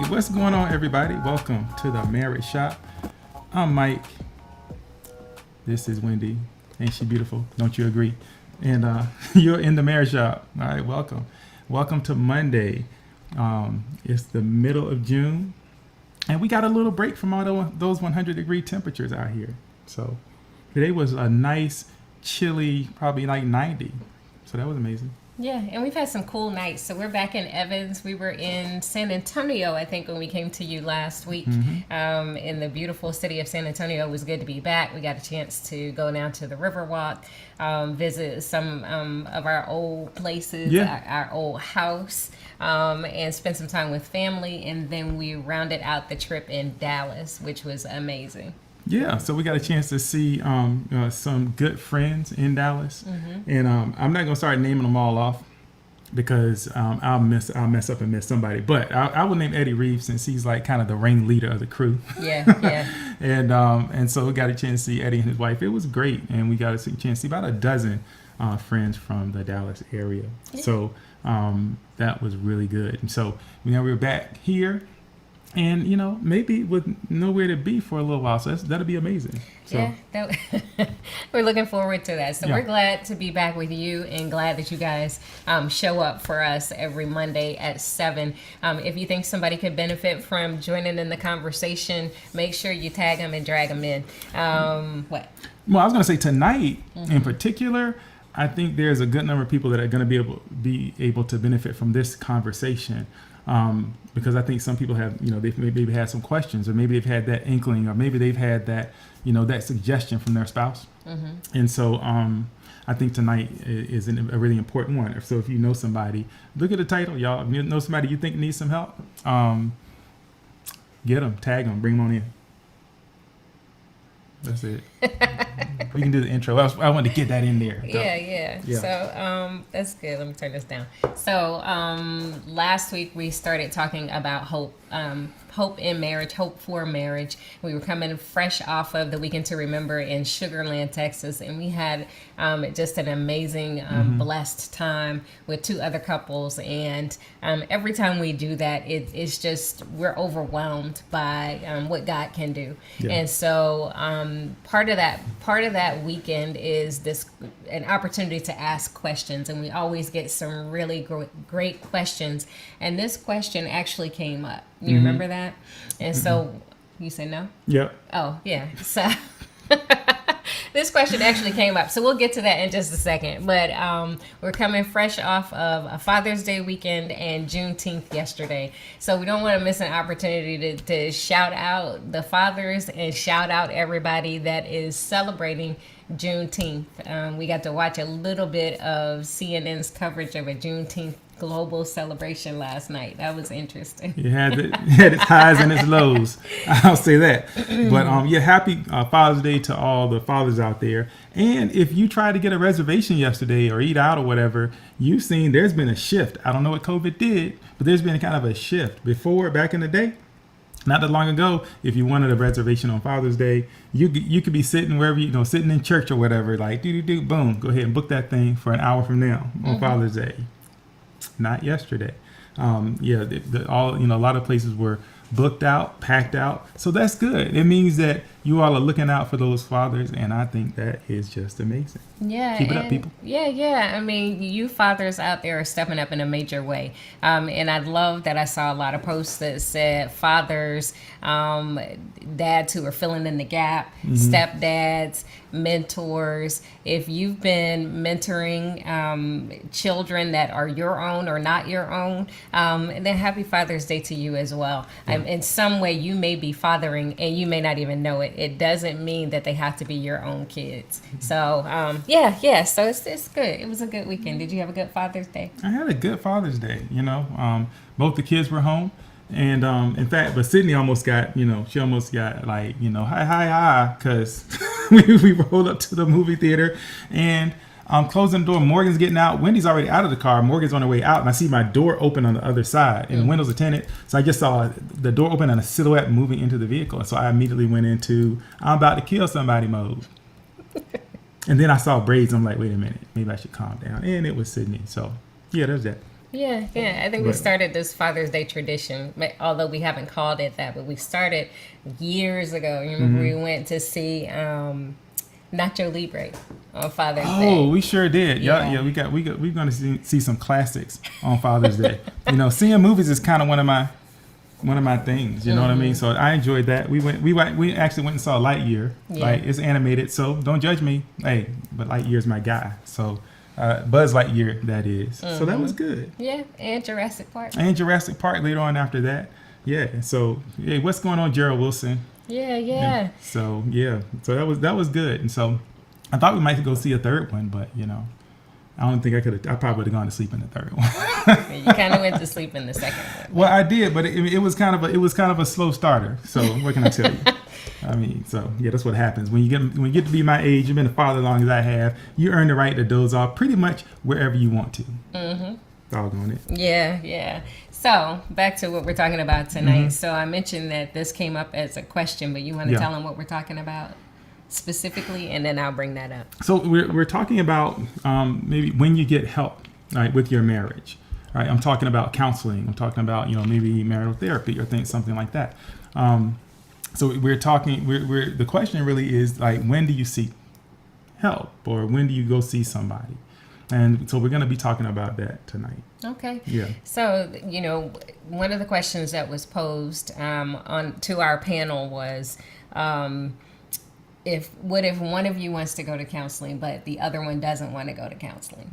What's going on, everybody? Welcome to the Marriage Shop. I'm Mike. This is Wendy. Ain't she beautiful? Don't you agree? And you're in the Marriage Shop. All right, welcome. Welcome to Monday. It's the middle of June, and we got a little break from all those 100-degree temperatures out here. So today was a nice, chilly, probably like 90. So that was amazing. Yeah, and we've had some cool nights. So we're back in Evans. We were in San Antonio, I think, when we came to you last week. In the beautiful city of San Antonio. It was good to be back. We got a chance to go down to the Riverwalk, visit some of our old places, our old house, and spend some time with family. And then we rounded out the trip in Dallas, which was amazing. Yeah, so we got a chance to see some good friends in Dallas, and I'm not gonna start naming them all off because I'll mess up and miss somebody. But I will name Eddie Reeves since he's like kind of the ringleader of the crew. Yeah. and so we got a chance to see Eddie and his wife. It was great, and we got a chance to see about a dozen friends from the Dallas area. Yeah. So that was really good. And so now we're back here. And, maybe with nowhere to be for a little while. So that'll be amazing. So. Yeah, we're looking forward to that. So we're glad to be back with you and glad that you guys show up for us every Monday at 7. If you think somebody could benefit from joining in the conversation, make sure you tag them and drag them in. What? Well, I was going to say tonight in particular, I think there's a good number of people that are going to be able to benefit from this conversation. Because I think some people have, they've maybe had some questions, or maybe they've had that inkling, or maybe they've had that, that suggestion from their spouse. Mm-hmm. And so I think tonight is a really important one. So if you know somebody, look at the title, y'all. If you know somebody you think needs some help, get them, tag them, bring them on in. That's it. We can do the intro. I wanted to get that in there. Yeah. So that's good. Let me turn this down. So last week we started talking about hope. Hope in marriage, hope for marriage. We were coming fresh off of the Weekend to Remember in Sugar Land, Texas, and we had just an amazing, blessed time with 2 other couples. And every time we do that, it's just, we're overwhelmed by what God can do. Yeah. And so part of that weekend is an opportunity to ask questions, and we always get some really great questions. And this question actually came up. You remember that? And so you said no? Yep. Oh, yeah. So this question actually came up. So we'll get to that in just a second. But we're coming fresh off of a Father's Day weekend and Juneteenth yesterday. So we don't want to miss an opportunity to shout out the fathers and shout out everybody that is celebrating Juneteenth. We got to watch a little bit of CNN's coverage of a Juneteenth global celebration last night. That was interesting. It had its highs and its lows. I'll say that. But happy Father's Day to all the fathers out there. And if you tried to get a reservation yesterday or eat out or whatever, you've seen there's been a shift. I don't know what COVID did, but there's been kind of a shift. Before, back in the day, not that long ago, if you wanted a reservation on Father's Day, you could be sitting wherever, sitting in church or whatever, like boom, go ahead and book that thing for an hour from now on Father's Day. Not yesterday. A lot of places were booked out, packed out. So that's good. It means that you all are looking out for those fathers, and I think that is just amazing. Yeah. Keep it up, people. Yeah. I mean, you fathers out there are stepping up in a major way. And I love that I saw a lot of posts that said fathers, dads who are filling in the gap, stepdads, mentors. If you've been mentoring children that are your own or not your own, then happy Father's Day to you as well. In some way, you may be fathering and you may not even know it. It doesn't mean that they have to be your own kids. So, so it's good. It was a good weekend. Did you have a good Father's Day? I had a good Father's Day. Both the kids were home. And in fact, but Sydney almost got, she almost got like, hi, because we rolled up to the movie theater and closing the door. Morgan's getting out. Wendy's already out of the car. Morgan's on her way out. And I see my door open on the other side and the windows are tinted. So I just saw the door open and a silhouette moving into the vehicle. And so I immediately went into, I'm about to kill somebody mode. And then I saw braids. I'm like, wait a minute, maybe I should calm down. And it was Sydney. So yeah, there's that. Yeah. I think we started this Father's Day tradition, although we haven't called it that, but we started years ago. You remember we went to see Nacho Libre on Father's Day. Oh, we sure did. Yeah. We're going to see some classics on Father's Day. Seeing movies is kind of one of my things. You know what I mean? So I enjoyed that. We actually went and saw Lightyear. Yeah. Like, it's animated, so don't judge me. Hey, but Lightyear's my guy. So. Buzz Lightyear, that is. So that was good. Yeah, and Jurassic Park. Later on after that. Yeah. So, what's going on, Gerald Wilson? Yeah. And so that was good. And so I thought we might go see a third one, but I don't think I could have. I probably would have gone to sleep in the third one. You kind of went to sleep in the second one. Well, I did, but it was kind of a slow starter. So what can I tell you? I mean, so yeah, that's what happens when you get to be my age. You've been a father as long as I have. You earn the right to doze off pretty much wherever you want to. Doggone it. Yeah. So back to what we're talking about tonight. So I mentioned that this came up as a question, but you want to tell them what we're talking about specifically, and then I'll bring that up. So we're talking about maybe when you get help, right, with your marriage. Right, I'm talking about counseling. I'm talking about maybe marital therapy or something like that. So we're talking. The question really is like, when do you seek help, or when do you go see somebody? And so we're going to be talking about that tonight. Okay. Yeah. So one of the questions that was posed to our panel was, what if one of you wants to go to counseling but the other one doesn't want to go to counseling?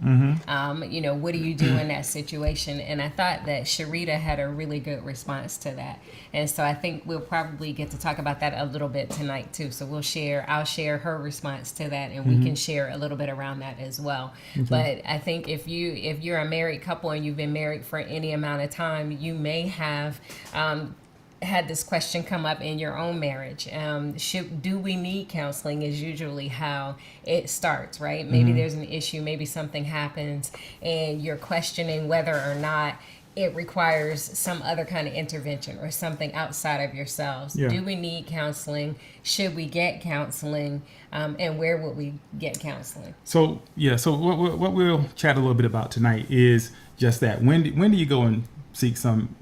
What do you do in that situation? And I thought that Sharita had a really good response to that, and so I think we'll probably get to talk about that a little bit tonight too. So I'll share her response to that, and we can share a little bit around that as well. But I think if you're a married couple and you've been married for any amount of time, you may have had this question come up in your own marriage. Do we need counseling is usually how it starts, right? Maybe there's an issue, maybe something happens, and you're questioning whether or not it requires some other kind of intervention or something outside of yourselves. Yeah. Do we need counseling? Should we get counseling? And where would we get counseling? So what we'll chat a little bit about tonight is just that. When do you go and seek some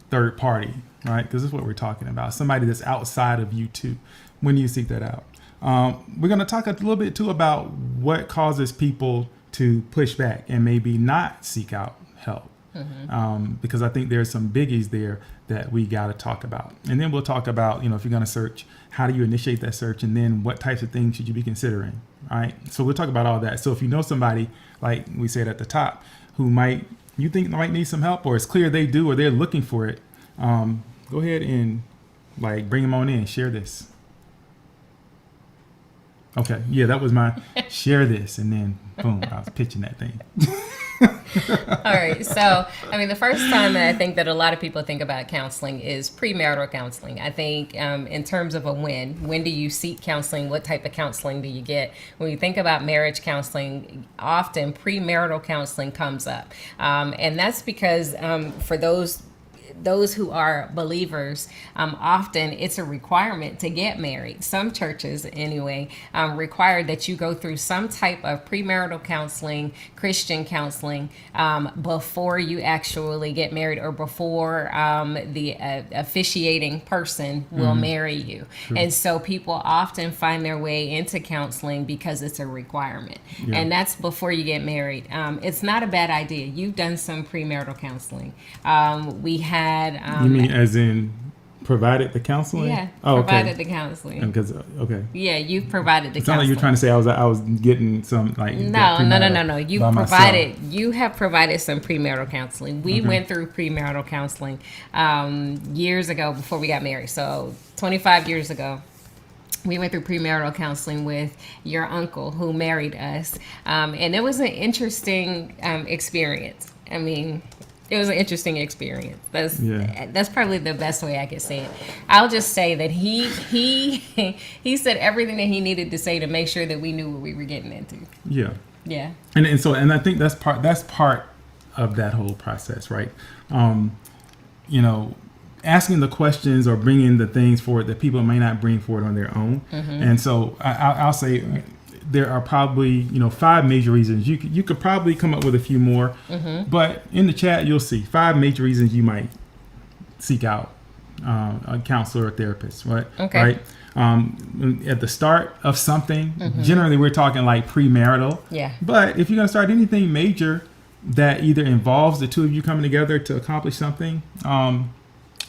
third party, right? Because this is what we're talking about. Somebody that's outside of you too. When do you seek that out? We're going to talk a little bit too about what causes people to push back and maybe not seek out help. Because I think there's some biggies there that we got to talk about. And then we'll talk about, if you're going to search, how do you initiate that search? And then what types of things should you be considering? All right. So we'll talk about all that. So if you know somebody, like we said at the top, who you think might need some help, or it's clear they do, or they're looking for it, go ahead and bring them on in, share this. Okay. Yeah, that was my share this. And then boom, I was pitching that thing. All right. So, the first time that I think that a lot of people think about counseling is premarital counseling. I think in terms of when do you seek counseling? What type of counseling do you get? When you think about marriage counseling, often premarital counseling comes up. And that's because for those who are believers, often it's a requirement to get married. Some churches, anyway, require that you go through some type of premarital counseling, Christian counseling, before you actually get married, or before the officiating person will marry you. True. And so people often find their way into counseling because it's a requirement. Yeah. And that's before you get married. It's not a bad idea. You've done some premarital counseling. We had you mean as in provided the counseling? Yeah, provided the counseling. Because Yeah, you've provided the counseling. It's not like you're trying to say I was getting some No. You have provided some premarital counseling. We went through premarital counseling years ago before we got married. So 25 years ago. We went through premarital counseling with your uncle who married us. And it was an interesting experience. It was an interesting experience. That's probably the best way I could say it. I'll just say that he said everything that he needed to say to make sure that we knew what we were getting into. Yeah. Yeah. And I think that's part of that whole process, right? Asking the questions or bringing the things forward that people may not bring forward on their own. And so I'll say there are probably 5 major reasons. You could probably come up with a few more, but in the chat you'll see 5 major reasons you might seek out a counselor or therapist, right? Okay. Right. At the start of something, generally we're talking like premarital. Yeah. But if you're going to start anything major that either involves the two of you coming together to accomplish something,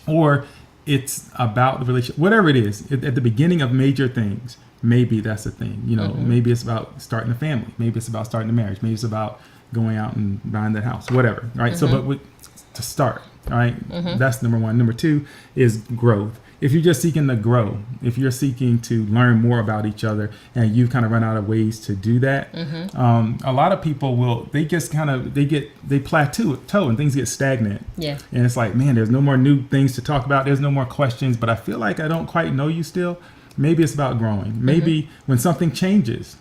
or it's about the relationship, whatever it is, at the beginning of major things. Maybe that's the thing, maybe it's about starting a family. Maybe it's about starting a marriage. Maybe it's about going out and buying that house, whatever. Right. So, to start, all right, that's number 1. Number 2 is growth. If you're just seeking to grow, if you're seeking to learn more about each other and you've kind of run out of ways to do that, a lot of people they plateau and things get stagnant. Yeah. And it's like, man, there's no more new things to talk about. There's no more questions, but I feel like I don't quite know you still. Maybe it's about growing. Maybe when something changes,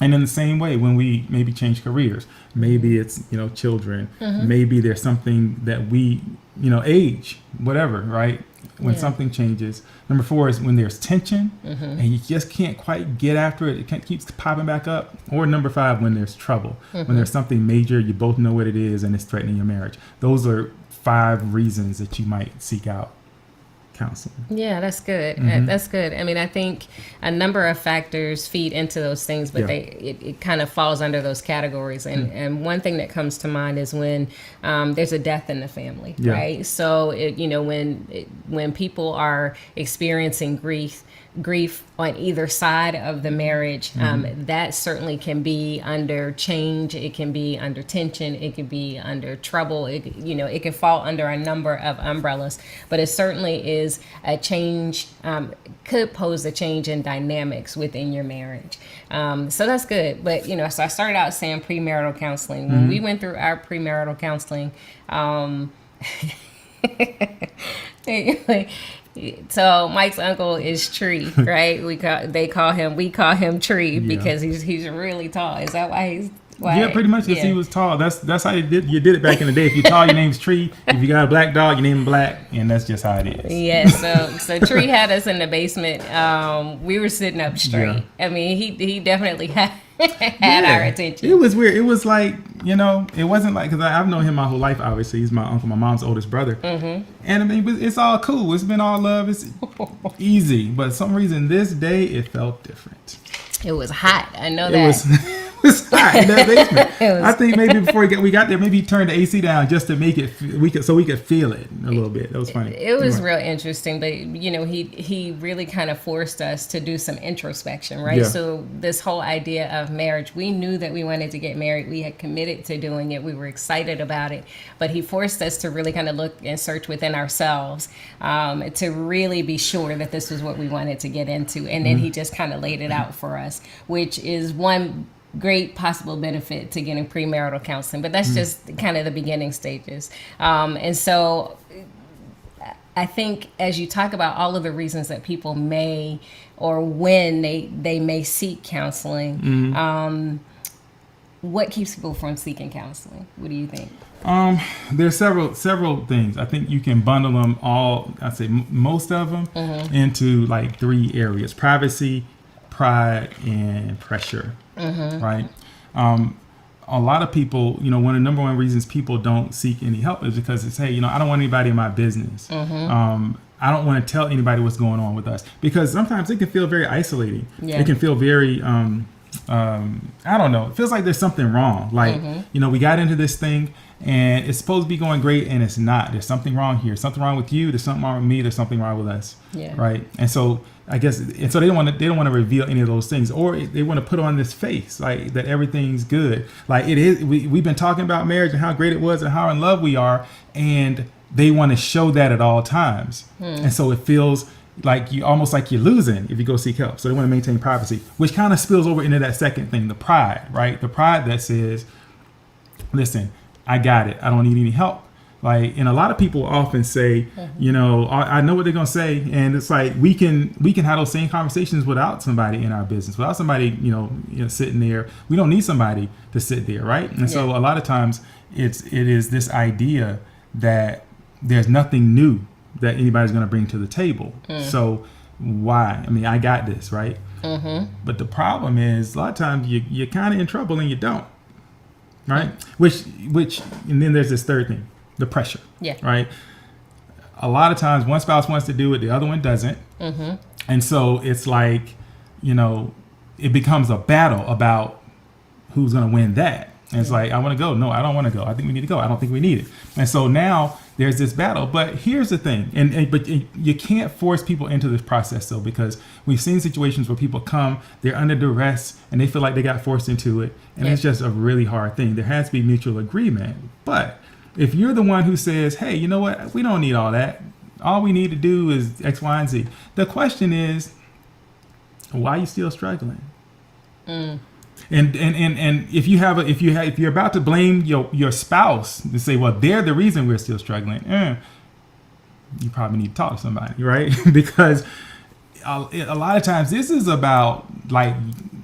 and in the same way, when we maybe change careers, maybe it's, children, maybe there's something that we, age, whatever, right? When something changes. Number 4 is when there's tension and you just can't quite get after it. It keeps popping back up. Or number 5, when there's trouble, when there's something major, you both know what it is and it's threatening your marriage. Those are 5 reasons that you might seek out counseling. Yeah, that's good. Mm-hmm. That's good. I mean, I think a number of factors feed into those things, but Yeah. it kind of falls under those categories. And one thing that comes to mind is when there's a death in the family, Yeah. right? So when people are experiencing grief on either side of the marriage, that certainly can be under change. It can be under tension. It can be under trouble. It can fall under a number of umbrellas, but it certainly is a change, could pose a change in dynamics within your marriage. So that's good. But, so I started out saying premarital counseling. When we went through our premarital counseling, so Mike's uncle is Tree, right? We call him Tree because he's really tall. Is that why he's? Yeah, pretty much because he was tall. That's how you did it back in the day. If you're tall, your name's Tree. If you got a black dog, your name is Black, and that's just how it is. Yeah. So Tree had us in the basement. We were sitting up straight. Yeah. I mean, he definitely had our attention. It was weird. It was like, it wasn't like, because I've known him my whole life, obviously. He's my uncle, my mom's oldest brother. Mm-hmm. And I mean, it's all cool. It's been all love. It's easy. But for some reason, this day, it felt different. It was hot. I know It that. was hot in that basement. I think maybe before we got there, maybe he turned the AC down just to make it, we could feel it a little bit. That was funny. It was real interesting, but he really kind of forced us to do some introspection, right? Yeah. So this whole idea of marriage, we knew that we wanted to get married. We had committed to doing it. We were excited about it, but he forced us to really kind of look and search within ourselves to really be sure that this was what we wanted to get into. And then he just kind of laid it out for us, which is one great possible benefit to getting premarital counseling, but that's just kind of the beginning stages. And so I think as you talk about all of the reasons that people may, or when they may seek counseling, what keeps people from seeking counseling? What do you think? There's several things. I think you can bundle them all, I'd say most of them, into like 3 areas: privacy, pride, and pressure. Right? A lot of people, one of the number one reasons people don't seek any help is because it's, hey, I don't want anybody in my business. I don't want to tell anybody what's going on with us, because sometimes it can feel very isolating. Yeah. It can feel very, I don't know. It feels like there's something wrong. Like, we got into this thing and it's supposed to be going great and it's not. There's something wrong here. Something wrong with you. There's something wrong with me. There's something wrong with us. Yeah. Right. And so I guess, and so they don't want to reveal any of those things, or they want to put on this face like that everything's good. Like it is. We've been talking about marriage and how great it was and how in love we are, and they want to show that at all times. And so it feels like almost like you're losing if you go seek help. So they want to maintain privacy, which kind of spills over into that second thing, the pride, right? The pride that says, listen, I got it. I don't need any help. Like, and a lot of people often say, I know what they're going to say. And it's like, we can have those same conversations without somebody in our business, without somebody, sitting there. We don't need somebody to sit there. Right. And so a lot of times it is this idea that there's nothing new that anybody's going to bring to the table. So why? I mean, I got this, right? But the problem is a lot of times you're kind of in trouble and you don't, right? Which, and then there's this third thing, the pressure, right? A lot of times one spouse wants to do it, the other one doesn't. And so it's like, it becomes a battle about who's going to win that. And it's like, I want to go. No, I don't want to go. I think we need to go. I don't think we need it. And so now there's this battle. But here's the thing. But you can't force people into this process, though, because we've seen situations where people come, they're under duress, and they feel like they got forced into it. And it's just a really hard thing. There has to be mutual agreement. But if you're the one who says, hey, you know what? We don't need all that. All we need to do is X, Y, and Z. The question is, why are you still struggling? And if you're about to blame your spouse to say, well, they're the reason we're still struggling, you probably need to talk to somebody, right? Because a lot of times this is about like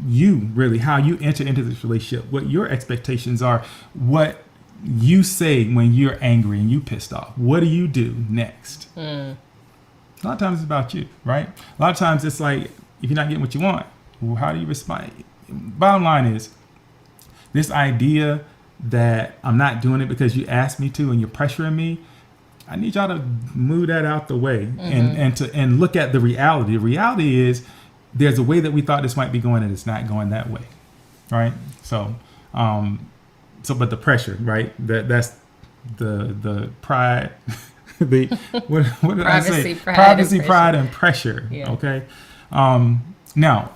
you really, how you enter into this relationship, what your expectations are, what you say when you're angry and you pissed off. What do you do next? A lot of times it's about you, right? A lot of times it's like, if you're not getting what you want, well, how do you respond? Bottom line is, this idea that I'm not doing it because you asked me to and you're pressuring me, I need y'all to move that out the way and look at the reality. The reality is there's a way that we thought this might be going, and it's not going that way, right? So, but the pressure, right? That's the pride. What did I say? Privacy, pride, and pressure. Yeah. Okay. Now,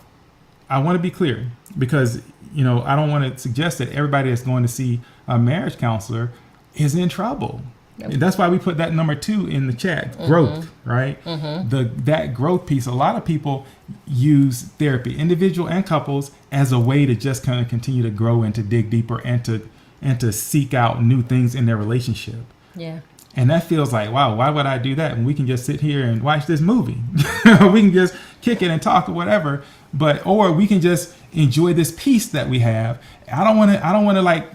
I want to be clear because I don't want to suggest that everybody that's going to see a marriage counselor is in trouble. Yep. And that's why we put that number 2 in the chat. Growth, right? That growth piece. A lot of people use therapy, individual and couples, as a way to just kind of continue to grow and to dig deeper and to seek out new things in their relationship. Yeah. And that feels like, wow, why would I do that? And we can just sit here and watch this movie. We can just kick it and talk or whatever. Or we can just enjoy this peace that we have. I don't want to like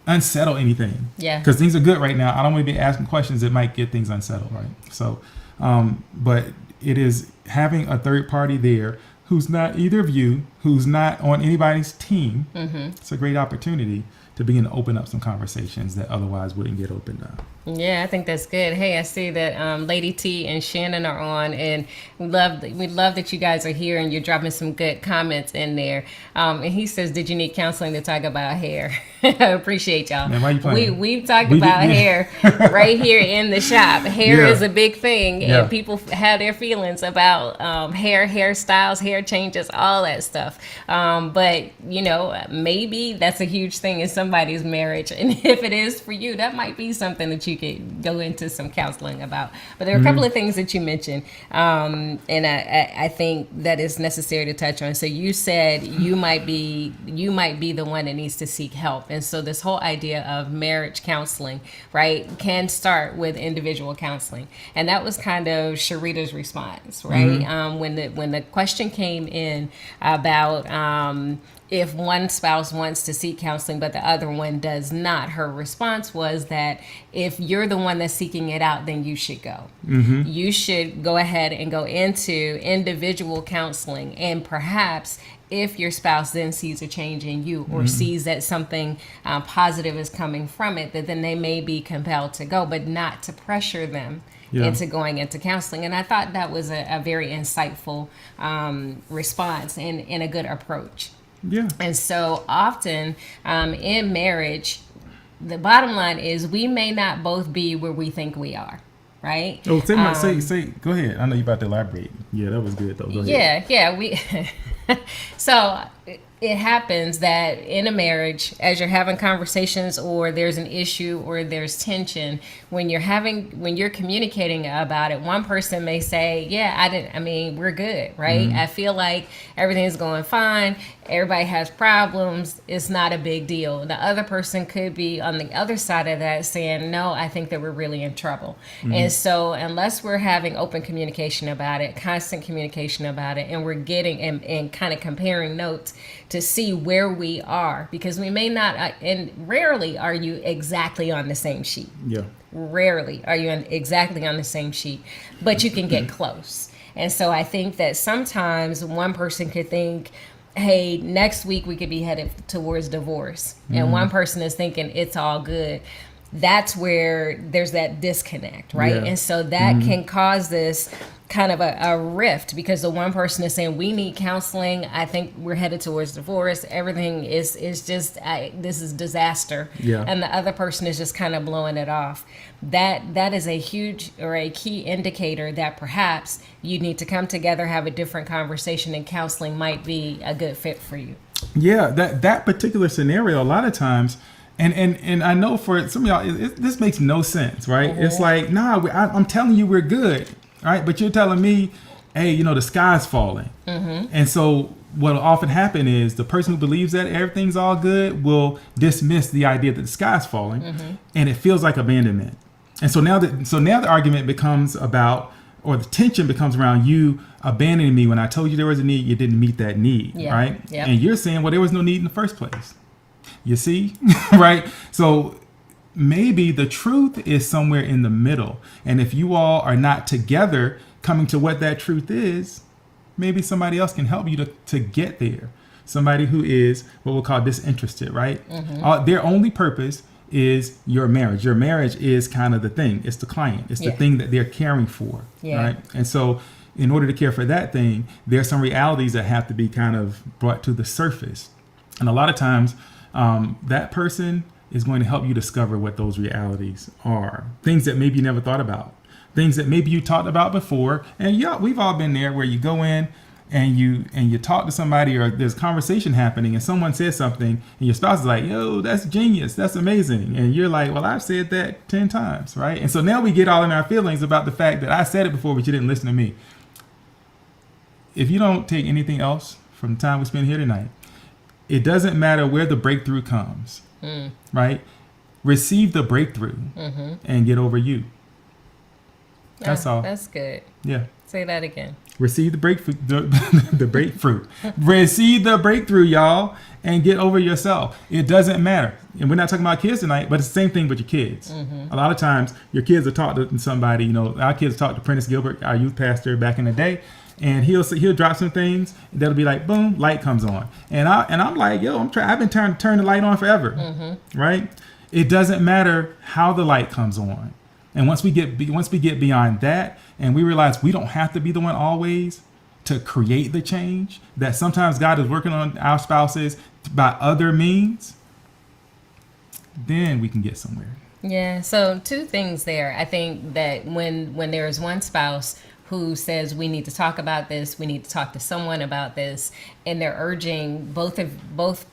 unsettle anything. Yeah. Because things are good right now. I don't want to be asking questions that might get things unsettled, right? So, but it is having a third party there who's not either of you, who's not on anybody's team. It's a great opportunity to begin to open up some conversations that otherwise wouldn't get opened up. Yeah, I think that's good. Hey, I see that Lady T and Shannon are on, and we love that you guys are here and you're dropping some good comments in there. And he says, "Did you need counseling to talk about hair?" I appreciate y'all. Man, why you playing? We've talked about hair right here in the shop. Hair is a big thing, and people have their feelings about hairstyles, hair changes, all that stuff. But maybe that's a huge thing in somebody's marriage, and if it is for you, that might be something that you could go into some counseling about. But there are a couple of things that you mentioned, and I think that is necessary to touch on. So you said you might be the one that needs to seek help, and so this whole idea of marriage counseling, right, can start with individual counseling, and that was kind of Sharita's response, right? When the question came in about if one spouse wants to seek counseling but the other one does not, her response was that if you're the one that's seeking it out, then you should go. You should go ahead and go into individual counseling, and perhaps if your spouse then sees a change in you or sees that something positive is coming from it, that then they may be compelled to go, but not to pressure them into going into counseling. And I thought that was a very insightful response and a good approach. Yeah. And so often in marriage, the bottom line is we may not both be where we think we are, right? Oh, say, go ahead. I know you're about to elaborate. Yeah, that was good though. Go ahead. Yeah. So it happens that in a marriage, as you're having conversations or there's an issue or there's tension, when you're communicating about it, one person may say, we're good, right? I feel like everything's going fine. Everybody has problems. It's not a big deal. The other person could be on the other side of that saying, no, I think that we're really in trouble. And so unless we're having open communication about it, constant communication about it, and we're getting and kind of comparing notes to see where we are, because we may not, and rarely are you exactly on the same sheet. Yeah. Rarely are you exactly on the same sheet, but you can get close. And so I think that sometimes one person could think, hey, next week we could be headed towards divorce. And one person is thinking it's all good. That's where there's that disconnect, right? Yeah. And so that can cause this kind of a rift, because the one person is saying we need counseling. I think we're headed towards divorce. Everything is just this is disaster. Yeah. And the other person is just kind of blowing it off. That is a huge or a key indicator that perhaps you need to come together, have a different conversation, and counseling might be a good fit for you. Yeah, that particular scenario, a lot of times. And I know for some of y'all, this makes no sense, right? It's like, I'm telling you we're good, right? But you're telling me, hey, the sky's falling. And so what will often happen is the person who believes that everything's all good will dismiss the idea that the sky's falling, and it feels like abandonment. And so now the argument becomes about, or the tension becomes around you abandoning me when I told you there was a need, you didn't meet that need, right? Yep. And you're saying, well, there was no need in the first place. You see, right? So maybe the truth is somewhere in the middle. And if you all are not together coming to what that truth is, maybe somebody else can help you to get there. Somebody who is what we'll call disinterested, right? Their only purpose is your marriage. Your marriage is kind of the thing. It's the client. It's the thing that they're caring for, right? And so in order to care for that thing, there's some realities that have to be kind of brought to the surface. And a lot of times that person is going to help you discover what those realities are. Things that maybe you never thought about. Things that maybe you talked about before. And yeah, we've all been there where you go in and you talk to somebody, or there's conversation happening and someone says something and your spouse is like, yo, that's genius, that's amazing. And you're like, well, I've said that 10 times, right? And so now we get all in our feelings about the fact that I said it before, but you didn't listen to me. If you don't take anything else from the time we spent here tonight, it doesn't matter where the breakthrough comes, right? Receive the breakthrough and get over you. That's all. That's good. Yeah. Say that again. Receive the breakthrough, the breakthrough. Receive the breakthrough, y'all, and get over yourself. It doesn't matter. And we're not talking about kids tonight, but it's the same thing with your kids. A lot of times, your kids will talk to somebody. You know, our kids talk to Prentice Gilbert, our youth pastor back in the day, and he'll drop some things that'll be like, boom, light comes on, and I'm like, yo, I've been trying to turn the light on forever, right? It doesn't matter how the light comes on. And once we get beyond that, and we realize we don't have to be the one always to create the change, that sometimes God is working on our spouses by other means, then we can get somewhere. Yeah. So 2 things there. I think that when there is one spouse who says we need to talk about this, we need to talk to someone about this, and they're urging both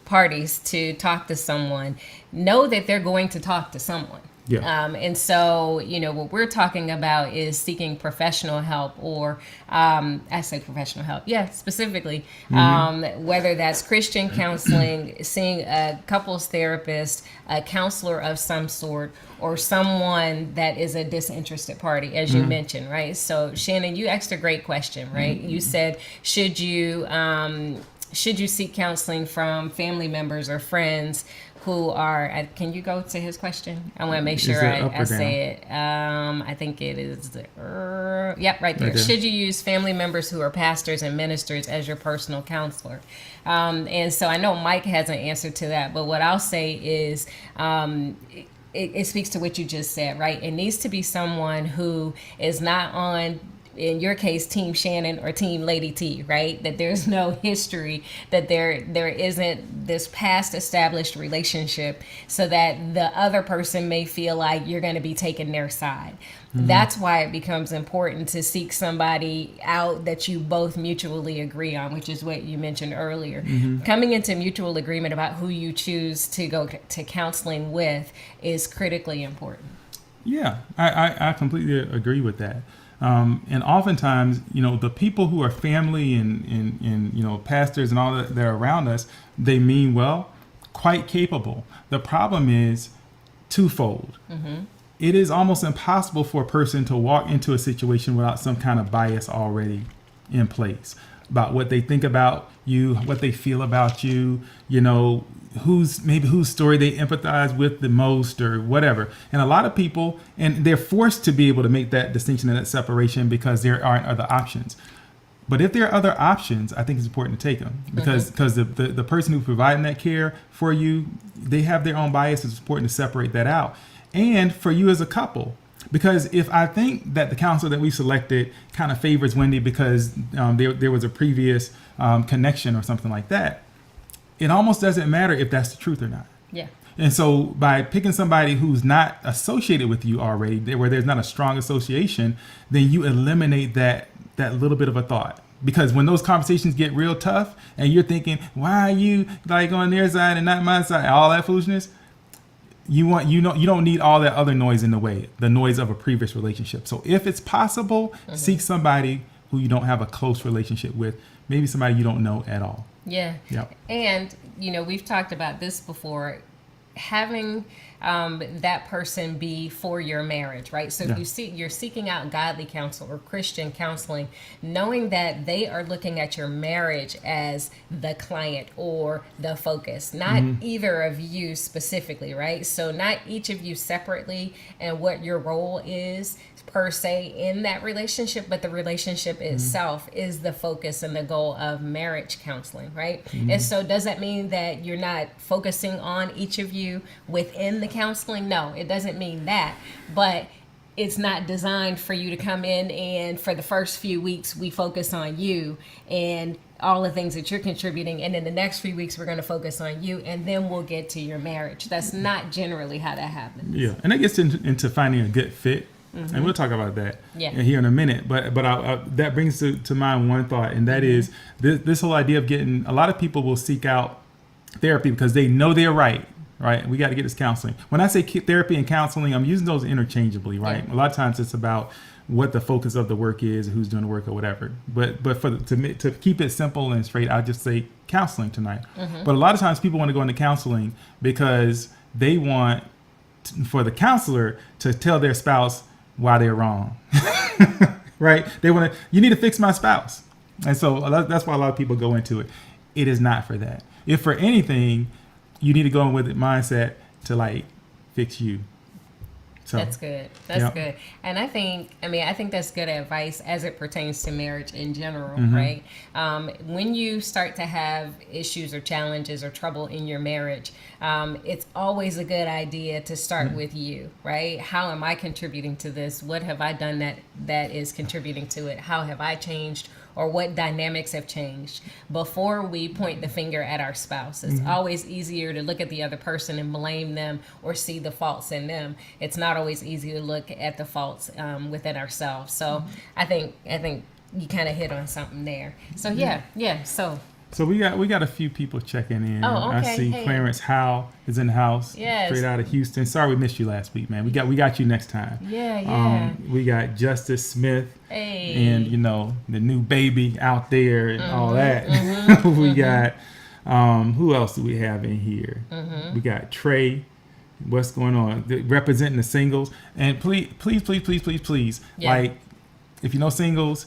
parties to talk to someone, know that they're going to talk to someone. Yeah. And so, what we're talking about is seeking professional help, or I say professional help. Yeah, specifically, whether that's Christian counseling, seeing a couples therapist, a counselor of some sort, or someone that is a disinterested party, as you mentioned, right? So, Shannon, you asked a great question, right? You said, should you seek counseling from family members or friends who are, can you go to his question? I want to make sure I say it. I think it is, yep, right there. Should you use family members who are pastors and ministers as your personal counselor? And so I know Mike has an answer to that, but what I'll say is, it speaks to what you just said, right? It needs to be someone who is not on, in your case, Team Shannon or Team Lady T, right? That there's no history, that there isn't this past established relationship, so that the other person may feel like you're going to be taking their side. That's why it becomes important to seek somebody out that you both mutually agree on, which is what you mentioned earlier. Coming into mutual agreement about who you choose to go to counseling with is critically important. Yeah, I completely agree with that. And oftentimes, the people who are family and pastors and all that are around us, they mean well, quite capable. The problem is twofold. It is almost impossible for a person to walk into a situation without some kind of bias already in place about what they think about you, what they feel about you, whose story they empathize with the most or whatever. And a lot of people, and they're forced to be able to make that distinction and that separation because there aren't other options. But if there are other options, I think it's important to take them because the person who's providing that care for you, they have their own biases. It's important to separate that out. And for you as a couple, because if I think that the counselor that we selected kind of favors Wendy because there was a previous connection or something like that, it almost doesn't matter if that's the truth or not. Yeah. And so by picking somebody who's not associated with you already, where there's not a strong association, then you eliminate that little bit of a thought. Because when those conversations get real tough and you're thinking, why are you like on their side and not my side, all that foolishness, you don't need all that other noise in the way, the noise of a previous relationship. So if it's possible, seek somebody who you don't have a close relationship with, maybe somebody you don't know at all. Yeah. Yep. And, we've talked about this before. Having that person be for your marriage, right? So Yeah. if you're seeking out godly counsel or Christian counseling, knowing that they are looking at your marriage as the client or the focus, not either of you specifically, right? So not each of you separately and what your role is per se in that relationship, but the relationship itself is the focus and the goal of marriage counseling, right? And so does that mean that you're not focusing on each of you within the counseling? No, it doesn't mean that, but it's not designed for you to come in and for the first few weeks we focus on you and all the things that you're contributing, and in the next few weeks we're going to focus on you, and then we'll get to your marriage. That's not generally how that happens. Yeah, and that gets into finding a good fit, and we'll talk about that here in a minute. But that brings to mind one thought, and that is this whole idea of getting. A lot of people will seek out therapy because they know they're right. Right, we got to get this counseling. When I say therapy and counseling, I'm using those interchangeably. Right, a lot of times it's about what the focus of the work is, who's doing the work, or whatever. But to keep it simple and straight, I'll just say counseling tonight. But a lot of times people want to go into counseling because they want for the counselor to tell their spouse why they're wrong. Right? They want to. You need to fix my spouse, and so that's why a lot of people go into it. It is not for that. If for anything, you need to go in with the mindset to like fix you. So that's good. That's good. And I think that's good advice as it pertains to marriage in general, right? When you start to have issues or challenges or trouble in your marriage, it's always a good idea to start with you, right? How am I contributing to this? What have I done that is contributing to it? How have I changed? Or what dynamics have changed before we point the finger at our spouse. It's always easier to look at the other person and blame them or see the faults in them. It's not always easy to look at the faults within ourselves. So I think you kind of hit on something there. So So we got a few people checking in. Oh, okay. I see Hey. Clarence Howe is in the house. Yes. Straight out of Houston. Sorry we missed you last week, man. We got you next time. Yeah. We got Justice Smith. Hey. And the new baby out there and all that. We got who else do we have in here? We got Trey. What's going on? Representing the singles. And please, like if you know singles,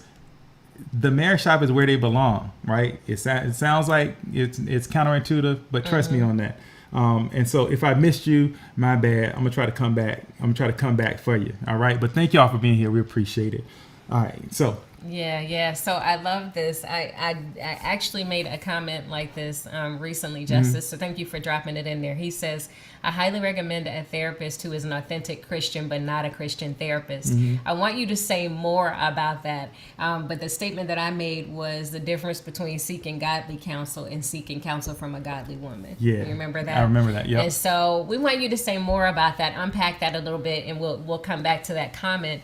the marriage shop is where they belong, right? It sounds like it's counterintuitive, but trust me on that. And so if I missed you, my bad. I'm gonna try to come back. I'm gonna try to come back for you. All right. But thank y'all for being here. We appreciate it. All right. So. Yeah. So I love this. I actually made a comment like this recently, Justice. So thank you for dropping it in there. He says, I highly recommend a therapist who is an authentic Christian, but not a Christian therapist. I want you to say more about that. But the statement that I made was the difference between seeking godly counsel and seeking counsel from a godly woman. Yeah. You remember that? I remember that. Yeah. And so we want you to say more about that, unpack that a little bit, and we'll come back to that comment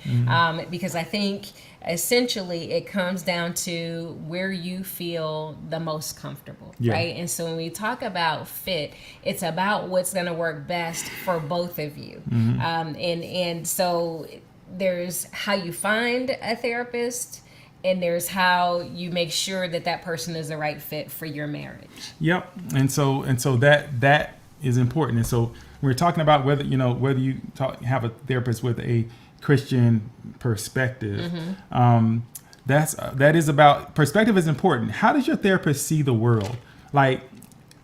because I think essentially it comes down to where you feel the most comfortable, right? And so when we talk about fit, it's about what's going to work best for both of you. And so there's how you find a therapist, and there's how you make sure that person is the right fit for your marriage. Yep. And so that is important. And so we're talking about whether you have a therapist with a Christian perspective. That is about perspective is important. How does your therapist see the world? Like,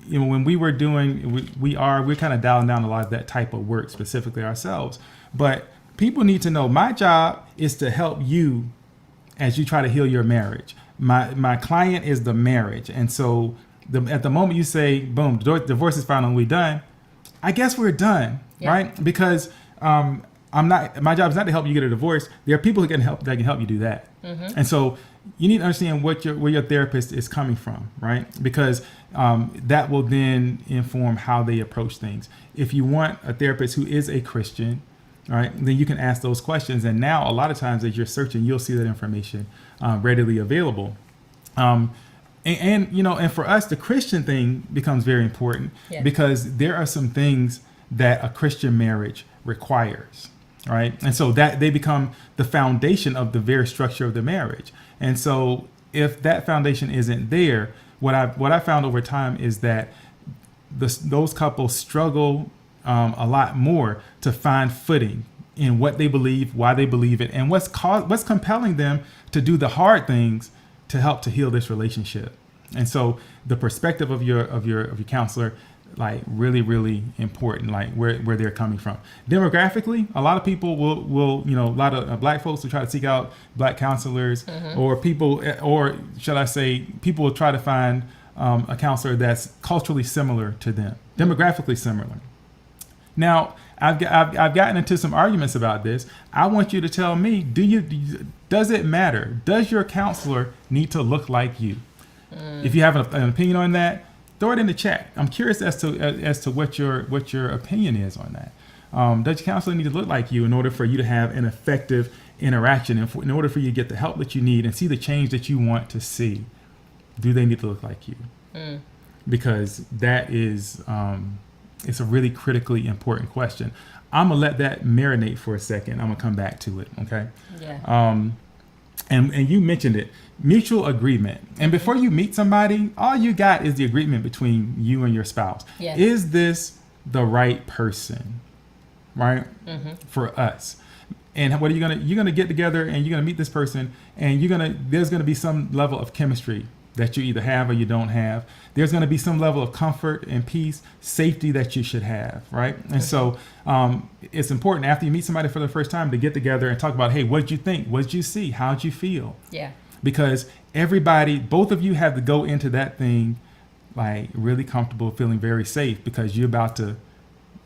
when we were doing, we're kind of dialing down a lot of that type of work specifically ourselves. But people need to know my job is to help you as you try to heal your marriage. My client is the marriage. And so at the moment you say, boom, divorce is final and we're done, I guess we're done, right? Because my job is not to help you get a divorce. There are people that can help you do that. And so you need to understand where your therapist is coming from, right? Because that will then inform how they approach things. If you want a therapist who is a Christian, right, then you can ask those questions. And now a lot of times as you're searching, you'll see that information readily available. And for us, the Christian thing becomes very important because there are some things that a Christian marriage requires. Right. And so that they become the foundation of the very structure of the marriage. And so if that foundation isn't there, what I found over time is that those couples struggle a lot more to find footing in what they believe, why they believe it, and what's compelling them to do the hard things to help to heal this relationship. And so the perspective of your counselor, like really, really important, like where they're coming from. Demographically, a lot of people will a lot of black folks will try to seek out black counselors, or should I say, people will try to find a counselor that's culturally similar to them, demographically similar. Now, I've gotten into some arguments about this. I want you to tell me, does it matter? Does your counselor need to look like you? If you have an opinion on that, throw it in the chat. I'm curious as to what your opinion is on that. Does your counselor need to look like you in order for you to have an effective interaction, and in order for you to get the help that you need and see the change that you want to see? Do they need to look like you? Because that is it's a really critically important question. I'm gonna let that marinate for a second. I'm gonna come back to it. Okay. Yeah. And you mentioned it, mutual agreement. And before you meet somebody, all you got is the agreement between you and your spouse. Yes. Is this the right person, right? For us? And what are you're gonna get together and you're gonna meet this person, and there's gonna be some level of chemistry that you either have or you don't have. There's going to be some level of comfort and peace, safety that you should have, right? And so it's important after you meet somebody for the first time to get together and talk about, hey, what did you think? What did you see? How did you feel? Yeah. Because both of you have to go into that thing like really comfortable, feeling very safe, because you're about to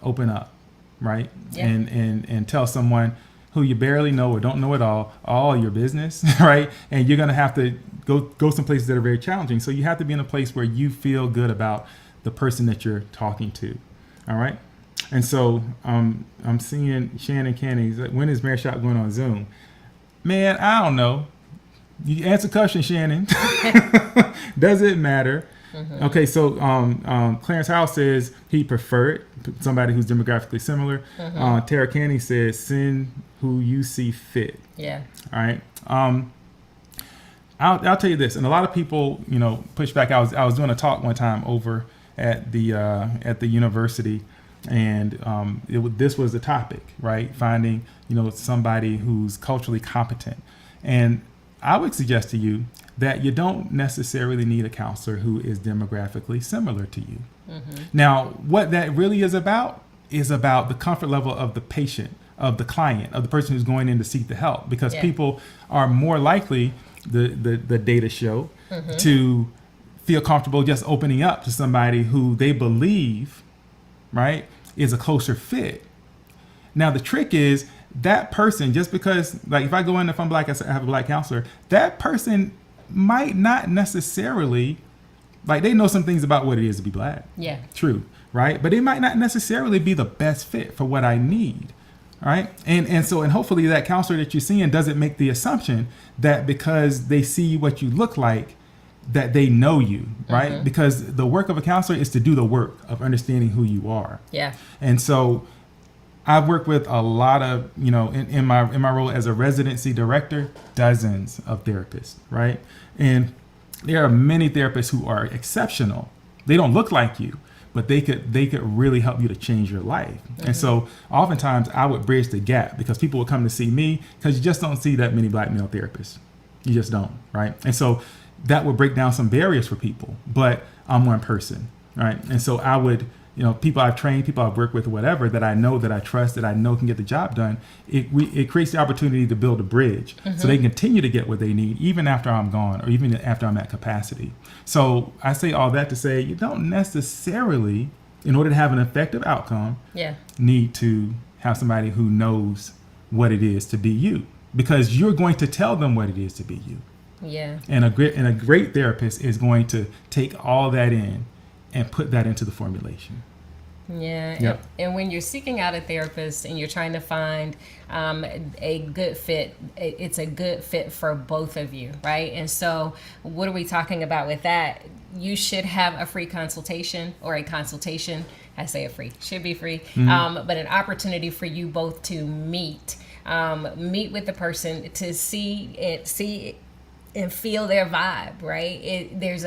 open up, right? Yeah. And tell someone who you barely know or don't know at all your business, right? And you're going to have to go some places that are very challenging. So you have to be in a place where you feel good about the person that you're talking to, all right? And so I'm seeing Shannon Canning. He's like, when is Marriage Shop going on Zoom? Man, I don't know. You answer question, Shannon. Does it matter? Okay, so Clarence House says he preferred somebody who's demographically similar. Tara Canning says send who you see fit. Yeah. All right. I'll tell you this, and a lot of people, push back. I was doing a talk one time over at the university, and this was the topic, right? Finding somebody who's culturally competent, and I would suggest to you that you don't necessarily need a counselor who is demographically similar to you. Now, what that really is about the comfort level of the patient, of the client, of the person who's going in to seek the help, because people are more likely, the data show, to feel comfortable just opening up to somebody who they believe, right, is a closer fit. Now, the trick is that person, just because, like, if I go in, if I'm black, I have a black counselor, that person might not necessarily, like, they know some things about what it is to be black. Yeah. True. Right? But it might not necessarily be the best fit for what I need. Right? And hopefully that counselor that you're seeing doesn't make the assumption that because they see what you look like, that they know you, right? Because the work of a counselor is to do the work of understanding who you are. Yeah. And so I've worked with a lot of, in my role as a residency director, dozens of therapists, right? And there are many therapists who are exceptional. They don't look like you, but they could really help you to change your life. And so oftentimes I would bridge the gap, because people would come to see me because you just don't see that many black male therapists. You just don't, right? And so that would break down some barriers for people, but I'm one person, right? And so I would, people I've trained, people I've worked with, whatever, that I know, that I trust, that I know can get the job done, it creates the opportunity to build a bridge so they can continue to get what they need even after I'm gone, or even after I'm at capacity. So I say all that to say you don't necessarily, in order to have an effective outcome, need to have somebody who knows what it is to be you, because you're going to tell them what it is to be you. Yeah. And a great therapist is going to take all that in and put that into the formulation. Yeah. Yep. And when you're seeking out a therapist and you're trying to find a good fit, it's a good fit for both of you, right? And so what are we talking about with that? You should have a free consultation, or a consultation. I say free, should be free, but an opportunity for you both to meet with the person to see and feel their vibe, right? There's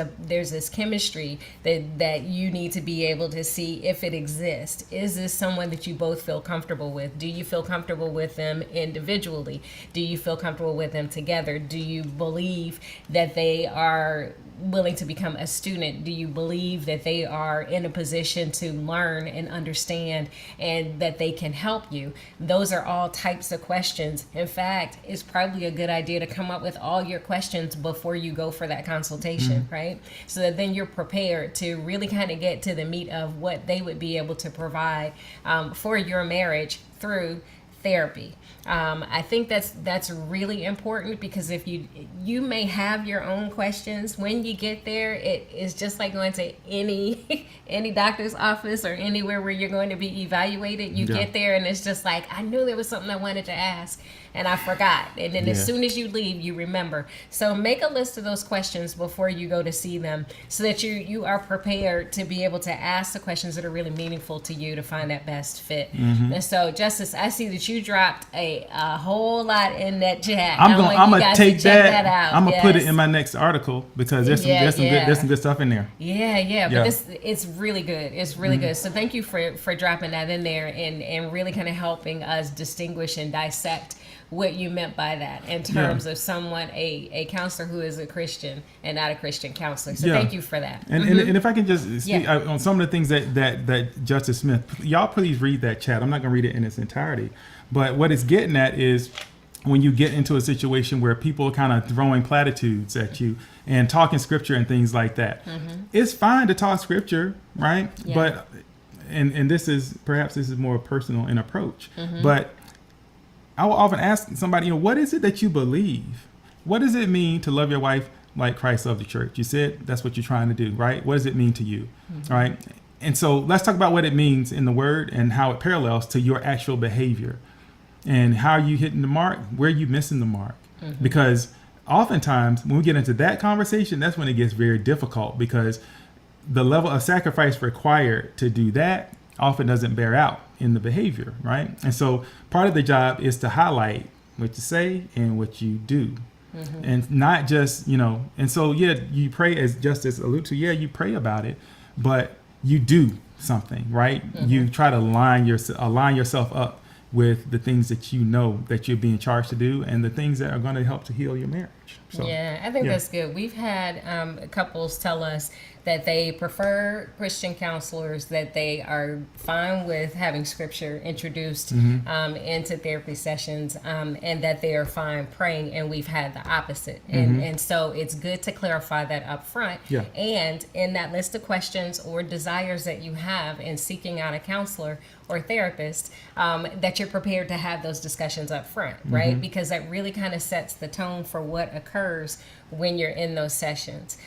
this chemistry that you need to be able to see if it exists. Is this someone that you both feel comfortable with? Do you feel comfortable with them individually? Do you feel comfortable with them together? Do you believe that they are willing to become a student? Do you believe that they are in a position to learn and understand and that they can help you? Those are all types of questions. In fact, it's probably a good idea to come up with all your questions before you go for that consultation, right? So that then you're prepared to really kind of get to the meat of what they would be able to provide for your marriage through therapy. I think that's really important, because if you may have your own questions when you get there. It is just like going to any doctor's office or anywhere where you're going to be evaluated. You get there and it's just like, I knew there was something I wanted to ask and I forgot. And then as soon as you leave, you remember. So make a list of those questions before you go to see them, so that you are prepared to be able to ask the questions that are really meaningful to you to find that best fit. And so, Justice, I see that you dropped a whole lot in that chat. I'm gonna take that out. I'm gonna put it in my next article, because there's some good stuff in there. But it's really good. It's really good. So thank you for dropping that in there and really kind of helping us distinguish and dissect what you meant by that in terms of someone, a counselor who is a Christian and not a Christian counselor. So thank you for that. And if I can just speak on some of the things that Justice Smith, y'all please read that chat. I'm not going to read it in its entirety, but what it's getting at is, when you get into a situation where people are kind of throwing platitudes at you and talking scripture and things like that, it's fine to talk scripture, right? But and this is more personal in approach, but I will often ask somebody, what is it that you believe? What does it mean to love your wife like Christ loved the church? You said that's what you're trying to do, right? What does it mean to you, right? And so let's talk about what it means in the Word and how it parallels to your actual behavior, and how are you hitting the mark, where are you missing the mark? Because oftentimes when we get into that conversation, that's when it gets very difficult, because the level of sacrifice required to do that often doesn't bear out in the behavior, right? And so part of the job is to highlight what you say and what you do, and not just, and so, you pray, as Justice alluded to, you pray about it, but you do something, right? You try to align yourself up with the things that that you're being charged to do, and the things that are going to help to heal your marriage. So, I think that's good. We've had couples tell us that they prefer Christian counselors, that they are fine with having scripture introduced into therapy sessions, and that they are fine praying, and we've had the opposite. And so it's good to clarify that up front. And in that list of questions or desires that you have in seeking out a counselor or therapist, that you're prepared to have those discussions up front, right? Because that really kind of sets the tone for what occurs when you're in those sessions,